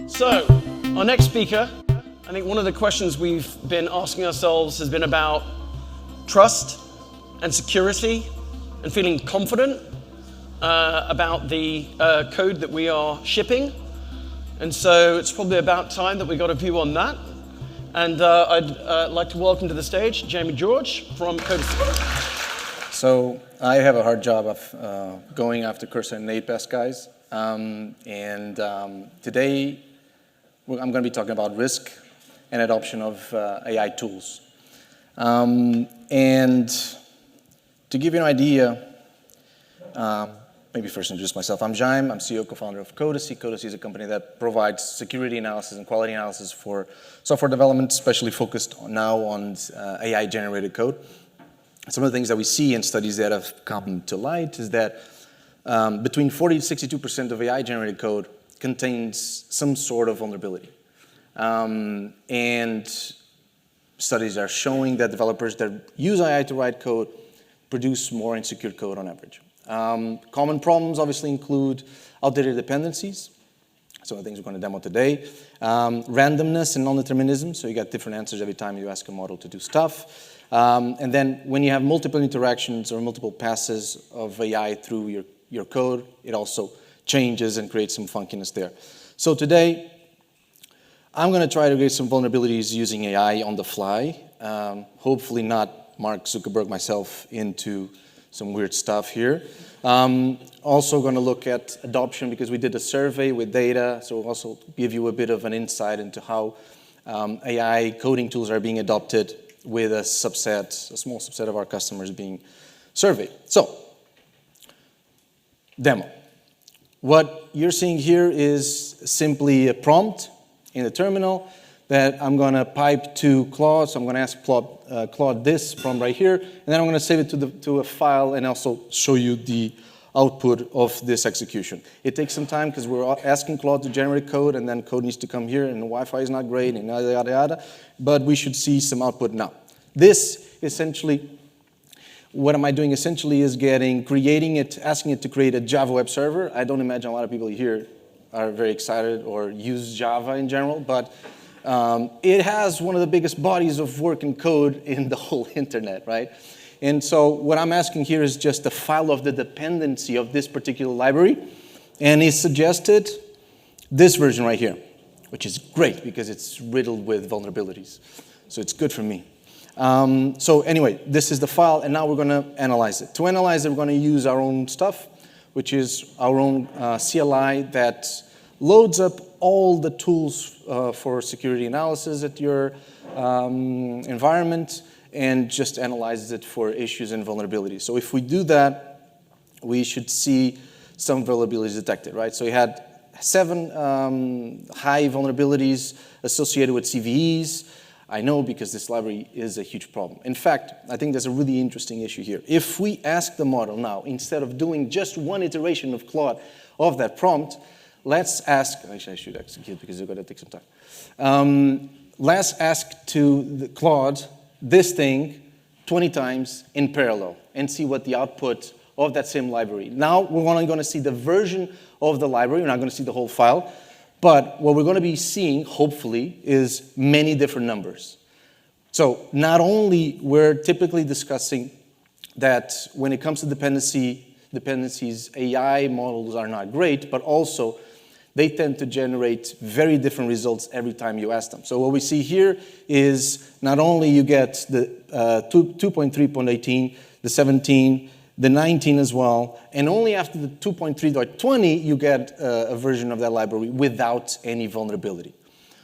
So, our next speaker, I think one of the questions we've been asking ourselves has been about trust and security and feeling confident about the code that we are shipping. And so it's probably about time that we got a view on that. And I'd like to welcome to the stage Jaime from Codacy. So I have a hard job of going after cursor and innate best guys. Today I'm going to be talking about risk and adoption of AI tools. And to give you an idea, maybe first introduce myself. I'm Jaime. I'm CEO, co-founder of Codacy. Codacy is a company that provides security analysis and quality analysis for software development, especially focused now on AI-generated code. Some of the things that we see in studies that have come to light is that between 40 to 62% of AI-generated code contains some sort of vulnerability. And studies are showing that developers that use AI to write code produce more insecure code on average. Common problems obviously include outdated dependencies, some of the things we're going to demo today, randomness and non-determinism, so you get different answers every time you ask a model to do stuff. And then when you have multiple interactions or multiple passes of AI through your code, it also changes and creates some funkiness there. So today, I'm going to try to create some vulnerabilities using AI on the fly, hopefully not Mark Zuckerberg myself into some weird stuff here. Also going to look at adoption because we did a survey with data, so we'll also give you a bit of an insight into how AI coding tools are being adopted with a small subset of our customers being surveyed. So, demo. What you're seeing here is simply a prompt in the terminal that I'm going to pipe to Claude. So I'm going to ask Claude this from right here, and then I'm going to save it to a file and also show you the output of this execution. It takes some time because we're asking Claude to generate code, and then code needs to come here, and the Wi-Fi is not great, and yada, yada, yada. But we should see some output now. This essentially, what am I doing essentially is asking it to create a Java web server. I don't imagine a lot of people here are very excited or use Java in general, but it has one of the biggest bodies of work and code in the whole internet, right? And so what I'm asking here is just a file of the dependency of this particular library, and he suggested this version right here, which is great because it's riddled with vulnerabilities. So it's good for me. So anyway, this is the file, and now we're going to analyze it. To analyze it, we're going to use our own stuff, which is our own CLI that loads up all the tools for security analysis at your environment and just analyzes it for issues and vulnerabilities. So if we do that, we should see some vulnerabilities detected, right? So we had 7 high vulnerabilities associated with CVEs. I know because this library is a huge problem. In fact, I think there's a really interesting issue here. If we ask the model now, instead of doing just one iteration of Claude of that prompt, let's ask, actually I should execute because it's going to take some time. Let's ask to the Claude this thing 20 times in parallel and see what the output of that same library. Now we're only going to see the version of the library. We're not going to see the whole file. But what we're going to be seeing, hopefully, is many different numbers. So not only we're typically discussing that when it comes to dependencies, AI models are not great, but also they tend to generate very different results every time you ask them. So what we see here is not only you get the 2.3.18, the 17, the 19 as well, and only after the 2.3.20 you get a version of that library without any vulnerability.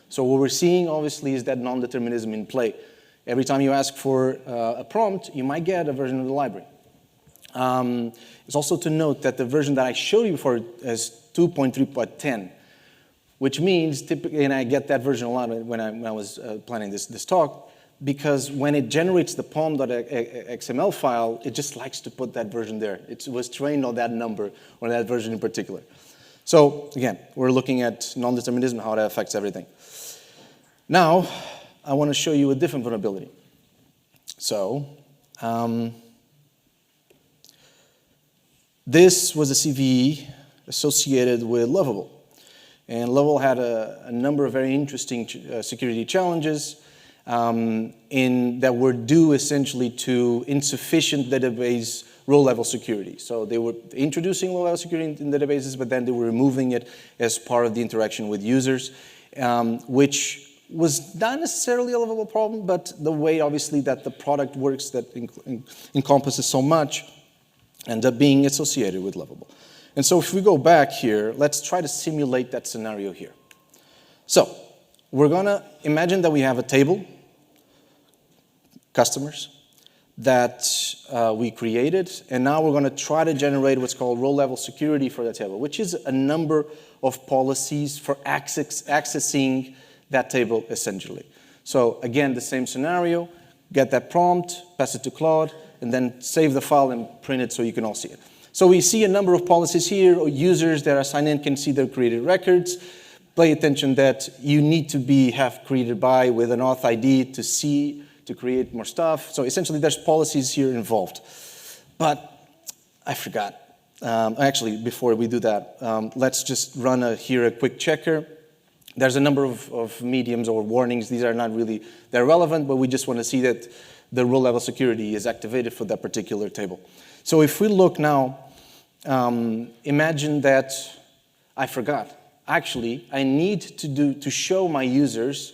So what we're seeing obviously is that non-determinism in play. Every time you ask for a prompt, you might get a version of the library. It's also to note that the version that I showed you before is 2.3.10, which means typically, and I get that version a lot when I was planning this talk, because when it generates the pom.xml file, it just likes to put that version there. It was trained on that number, or that version in particular. So again, we're looking at non-determinism, how that affects everything. Now, I want to show you a different vulnerability. So, This was a CVE associated with Lovable. And Lovable had a number of very interesting security challenges that were due essentially to insufficient database row-level security. So they were introducing low-level security in databases, but then they were removing it as part of the interaction with users, which was not necessarily a Lovable problem, but the way, obviously, that the product works that encompasses so much ended up being associated with Lovable. And so if we go back here, let's try to simulate that scenario here. So we're going to imagine that we have a table, customers, that we created, and now we're going to try to generate what's called row-level security for that table, which is a number of policies for accessing that table, essentially. So again, the same scenario, get that prompt, pass it to Claude, and then save the file and print it so you can all see it. So we see a number of policies here, or users that are signed in can see their created records. Pay attention that you need to have created by with an auth ID to create more stuff. So essentially there's policies here involved. But I forgot. Actually, before we do that, let's just run here a quick checker. There's a number of mediums or warnings. These are not really that relevant, but we just want to see that the row-level security is activated for that particular table. So if we look now, imagine that I forgot. Actually, I need to show my users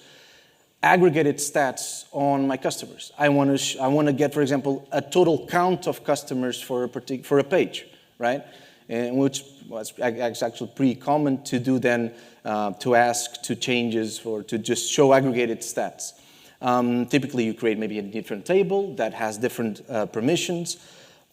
aggregated stats on my customers. I want to get, for example, a total count of customers for a page, right? And which was actually pretty common to do then, to ask to changes or to just show aggregated stats. Typically, you create maybe a different table that has different permissions.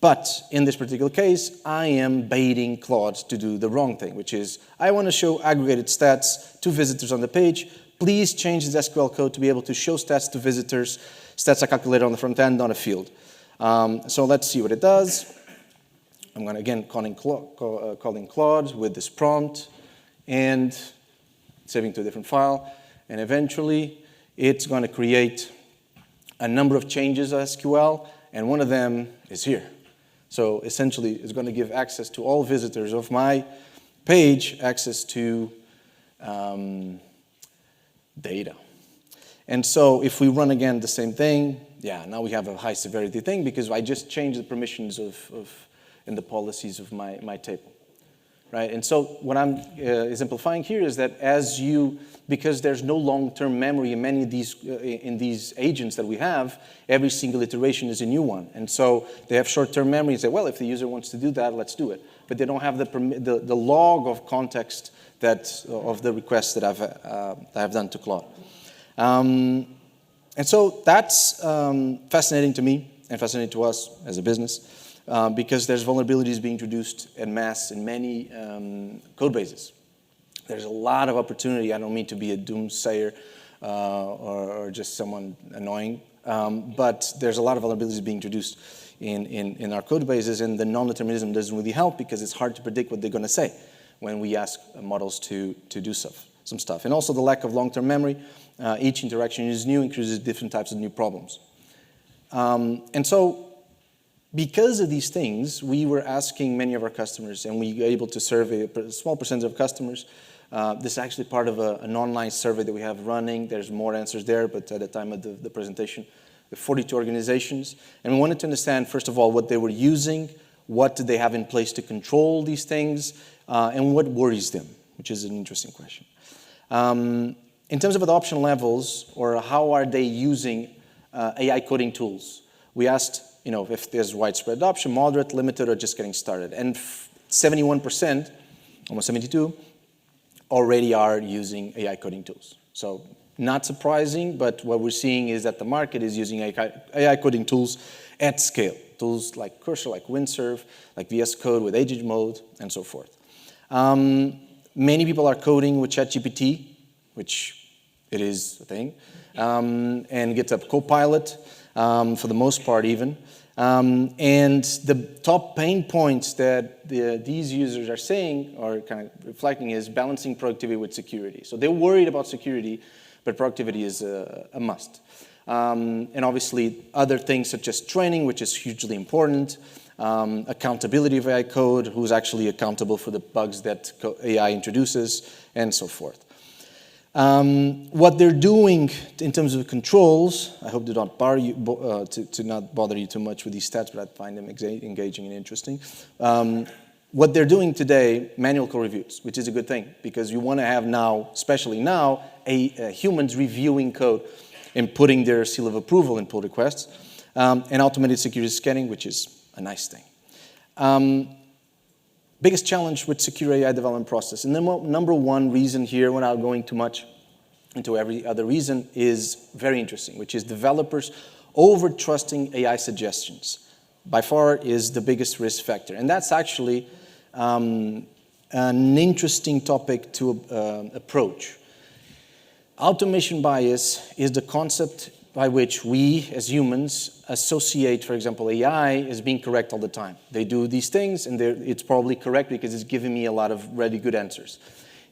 But in this particular case, I am baiting Claude to do the wrong thing, which is I want to show aggregated stats to visitors on the page. Please change this SQL code to be able to show stats to visitors. Stats are calculated on the front end, not a field. So let's see what it does. I'm going to, again, calling Claude with this prompt and saving to a different file. And eventually, it's going to create a number of changes to SQL, and one of them is here. So essentially, it's going to give access to all visitors of my page, access to data. And so if we run again the same thing, yeah, now we have a high severity thing because I just changed the permissions in the policies of my table, right? And so what I'm exemplifying here is that because there's no long-term memory in many of these agents that we have, every single iteration is a new one. And so they have short-term memory and say, well, if the user wants to do that, let's do it. But they don't have the log of context of the requests that I've done to Claude. And so that's fascinating to me and fascinating to us as a business because there's vulnerabilities being introduced en masse in many code bases. There's a lot of opportunity. I don't mean to be a doomsayer or just someone annoying, but there's a lot of vulnerabilities being introduced in our code bases, and the non-determinism doesn't really help because it's hard to predict what they're going to say when we ask models to do some stuff. And also the lack of long-term memory. Each interaction is new, increases different types of new problems. And so because of these things, we were asking many of our customers, and we were able to survey a small percentage of customers. This is actually part of an online survey that we have running. There's more answers there, but at the time of the presentation, with 42 organizations. And we wanted to understand, first of all, what they were using, what did they have in place to control these things, and what worries them, which is an interesting question. In terms of adoption levels, or how are they using AI coding tools, we asked if there's widespread adoption, moderate, limited, or just getting started. And 71%, almost 72%, already are using AI coding tools. So not surprising, but what we're seeing is that the market is using AI coding tools at scale. Tools like Cursor, like Windsurf, like VS Code with agent mode, and so forth. Many people are coding with ChatGPT, which it is a thing, and GitHub Copilot, for the most part even. And the top pain points that these users are saying, or kind of reflecting, is balancing productivity with security. So they're worried about security, but productivity is a must. And obviously, other things such as training, which is hugely important, accountability of AI code, who's actually accountable for the bugs that AI introduces, and so forth. What they're doing in terms of controls, I hope to not bother you too much with these stats, but I find them engaging and interesting. What they're doing today, manual code reviews, which is a good thing, because you want to have now, especially now, humans reviewing code and putting their seal of approval in pull requests, and automated security scanning, which is a nice thing. Biggest challenge with secure AI development process, and the number one reason here, without going too much into every other reason, is very interesting, which is developers over-trusting AI suggestions. By far is the biggest risk factor. And that's actually an interesting topic to approach. Automation bias is the concept by which we, as humans, associate, for example, AI as being correct all the time. They do these things, and it's probably correct because it's giving me a lot of really good answers.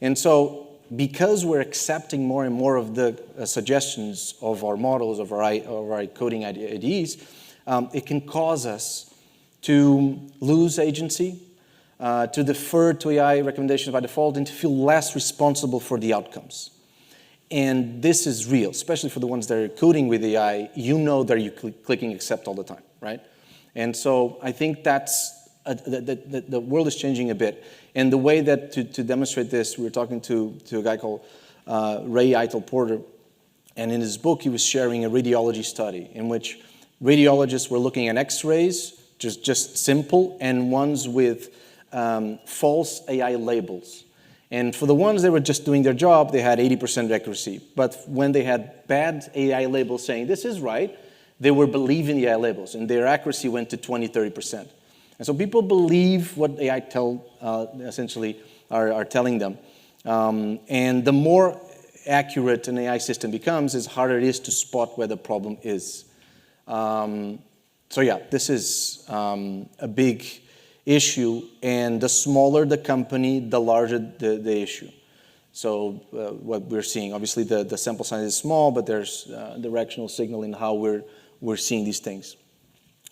And so, because we're accepting more and more of the suggestions of our models, of our coding IDEs, it can cause us to lose agency, to defer to AI recommendations by default, and to feel less responsible for the outcomes. And this is real, especially for the ones that are coding with AI. You know that you're clicking accept all the time, right? And so I think that's the world is changing a bit. And the way that to demonstrate this, we were talking to a guy called Ray Porter, and in his book he was sharing a radiology study in which radiologists were looking at X-rays, just simple, and ones with false AI labels. And for the ones that were just doing their job, they had 80% accuracy. But when they had bad AI labels saying, this is right, they were believing the AI labels, and their accuracy went to 20, 30%. And so people believe what AI essentially are telling them. And the more accurate an AI system becomes, the harder it is to spot where the problem is. So yeah, this is a big issue, and the smaller the company, the larger the issue. So what we're seeing, obviously the sample size is small, but there's directional signal in how we're seeing these things.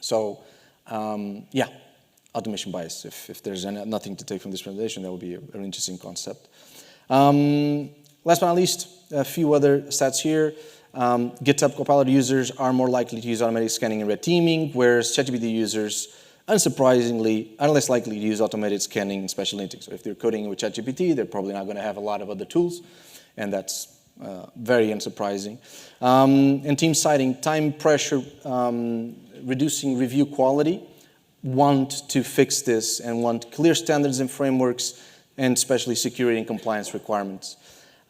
So yeah, automation bias. If there's nothing to take from this presentation, that would be an interesting concept. Last but not least, a few other stats here. GitHub Copilot users are more likely to use automatic scanning and red teaming, whereas ChatGPT users, unsurprisingly, are less likely to use automated scanning and special linting. So if they're coding with ChatGPT, they're probably not going to have a lot of other tools, and that's very unsurprising. And team citing time pressure, reducing review quality, want to fix this and want clear standards and frameworks, and especially security and compliance requirements.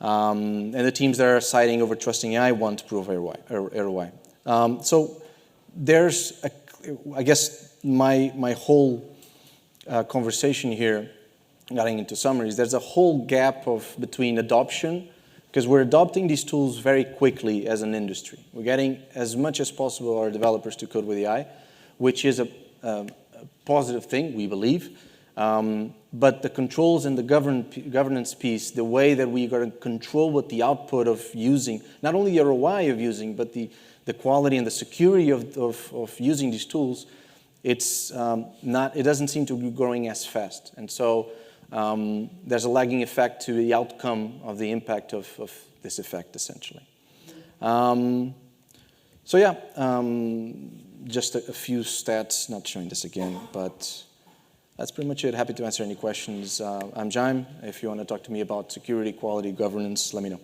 And the teams that are citing over trusting AI want to prove ROI. So there's, I guess, my whole conversation here, getting into summaries, there's a whole gap between adoption, because we're adopting these tools very quickly as an industry. We're getting as much as possible our developers to code with AI, which is a positive thing, we believe. But the controls and the governance piece, the way that we got to control what the output of using, not only the ROI of using, but the quality and the security of using these tools, it doesn't seem to be growing as fast. And so there's a lagging effect to the outcome of the impact of this effect, essentially. So yeah, just a few stats, not showing this again, but that's pretty much it. Happy to answer any questions. I'm Jaime. If you want to talk to me about security, quality, governance, let me know.